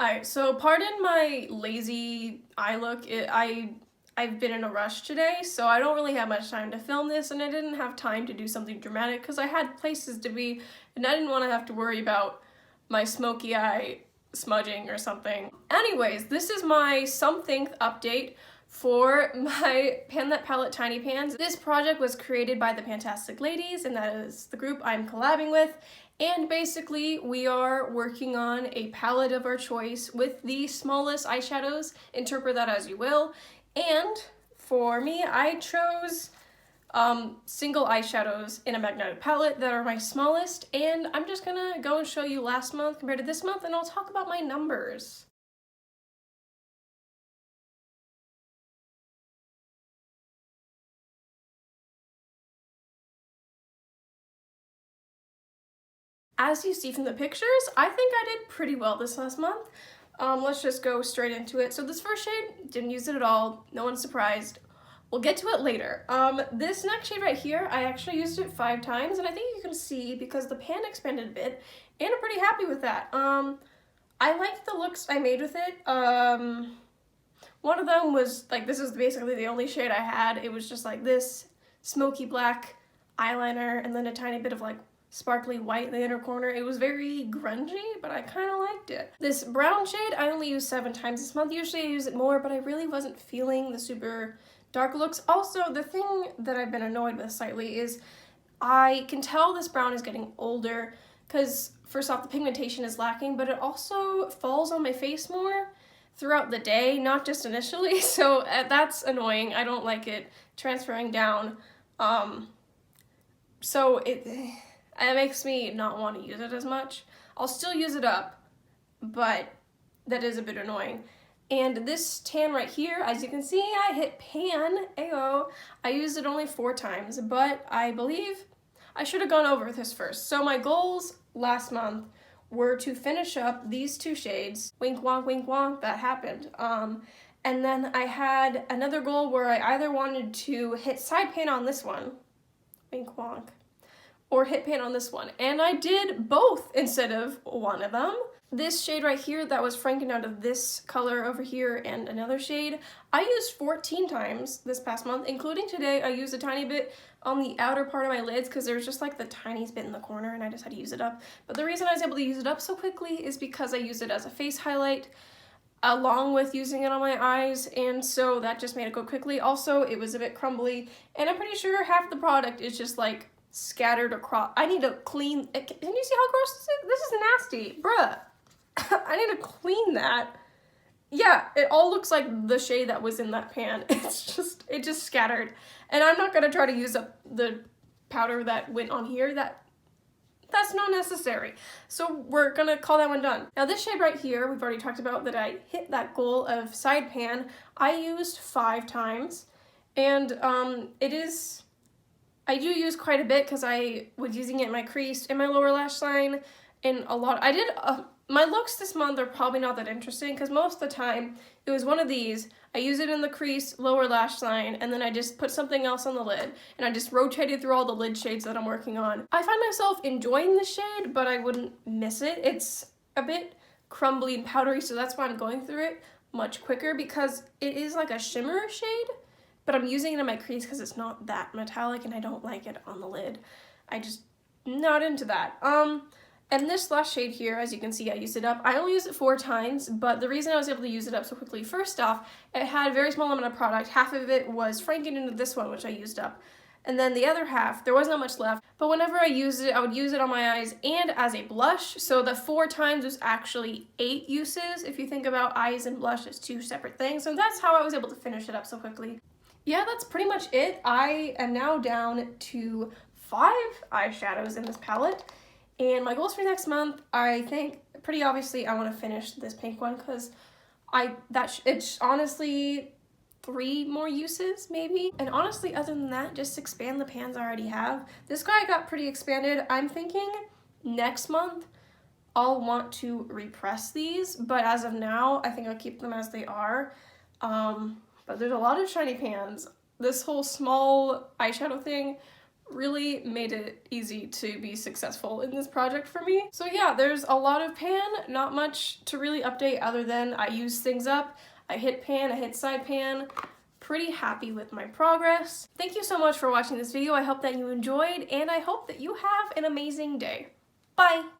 Alright, so pardon my lazy eye look. I've been in a rush today, so I don't really have much time to film this, and I didn't have time to do something dramatic because I had places to be, and I didn't want to have to worry about my smoky eye smudging or something. Anyways, this is my something update for my Pan That Palette Tiny Pans. This project was created by the Fantastic Ladies, and that is the group I'm collabing with. And basically, we are working on a palette of our choice with the smallest eyeshadows, interpret that as you will. And for me, I chose single eyeshadows in a magnetic palette that are my smallest, and I'm just gonna go and show you last month compared to this month, and I'll talk about my numbers. As you see from the pictures, I think I did pretty well this last month. Let's just go straight into it. So this first shade, didn't use it at all. No one's surprised. We'll get to it later. This next shade right here, I actually used it 5 times, and I think you can see because the pan expanded a bit, and I'm pretty happy with that. I liked the looks I made with it. One of them was, like, this is basically the only shade I had. It was just like this smoky black eyeliner, and then a tiny bit of, like, sparkly white in the inner corner. It was very grungy, but I kind of liked it. This brown shade I only used 7 times this month. Usually I use it more, but I really wasn't feeling the super dark looks. Also, the thing that I've been annoyed with slightly is I can tell this brown is getting older because first off, the pigmentation is lacking, but it also falls on my face more throughout the day, not just initially, so that's annoying. I don't like it transferring down. So it makes me not want to use it as much. I'll still use it up, but that is a bit annoying. And this tan right here, as you can see, I hit pan, ayo. I used it only 4 times, but I believe I should have gone over this first. So my goals last month were to finish up these 2 shades. Wink wonk, that happened. And then I had another goal where I either wanted to hit side pan on this one, wink wonk, or hit pan on this one. And I did both instead of one of them. This shade right here that was franken out of this color over here and another shade, I used 14 times this past month, including today. I used a tiny bit on the outer part of my lids because there was just like the tiniest bit in the corner and I just had to use it up. But the reason I was able to use it up so quickly is because I used it as a face highlight along with using it on my eyes, and so that just made it go quickly. Also, it was a bit crumbly, and I'm pretty sure half the product is just like scattered across. I need to clean. Can you see how gross this is? This is nasty, bruh. I need to clean that. Yeah, it all looks like the shade that was in that pan. It just scattered. And I'm not gonna try to use up the powder that went on here. That's not necessary. So we're gonna call that one done. Now this shade right here, we've already talked about that I hit that goal of side pan. I used 5 times, and I do use quite a bit because I was using it in my crease, in my lower lash line, and a lot. My looks this month are probably not that interesting because most of the time it was one of these. I use it in the crease, lower lash line, and then I just put something else on the lid, and I just rotated through all the lid shades that I'm working on. I find myself enjoying this shade, but I wouldn't miss it. It's a bit crumbly and powdery, so that's why I'm going through it much quicker because it is like a shimmer shade, but I'm using it in my crease because it's not that metallic and I don't like it on the lid. I just not into that. And this last shade here, as you can see, I used it up. I only used it 4 times, but the reason I was able to use it up so quickly, first off, it had a very small amount of product. Half of it was franken into this one, which I used up. And then the other half, there wasn't much left. But whenever I used it, I would use it on my eyes and as a blush. So the 4 times was actually 8 uses. If you think about eyes and blush as 2 separate things. So that's how I was able to finish it up so quickly. Yeah, that's pretty much it. I am now down to 5 eyeshadows in this palette. And my goals for next month, I think, pretty obviously, I want to finish this pink one because it's honestly 3 more uses, maybe. And honestly, other than that, just expand the pans I already have. This guy got pretty expanded. I'm thinking next month I'll want to repress these, but as of now, I think I'll keep them as they are. But there's a lot of shiny pans. This whole small eyeshadow thing really made it easy to be successful in this project for me. So yeah, there's a lot of pan, not much to really update other than I use things up, I hit pan, I hit side pan. Pretty happy with my progress. Thank you so much for watching this video. I hope that you enjoyed, and I hope that you have an amazing day. Bye!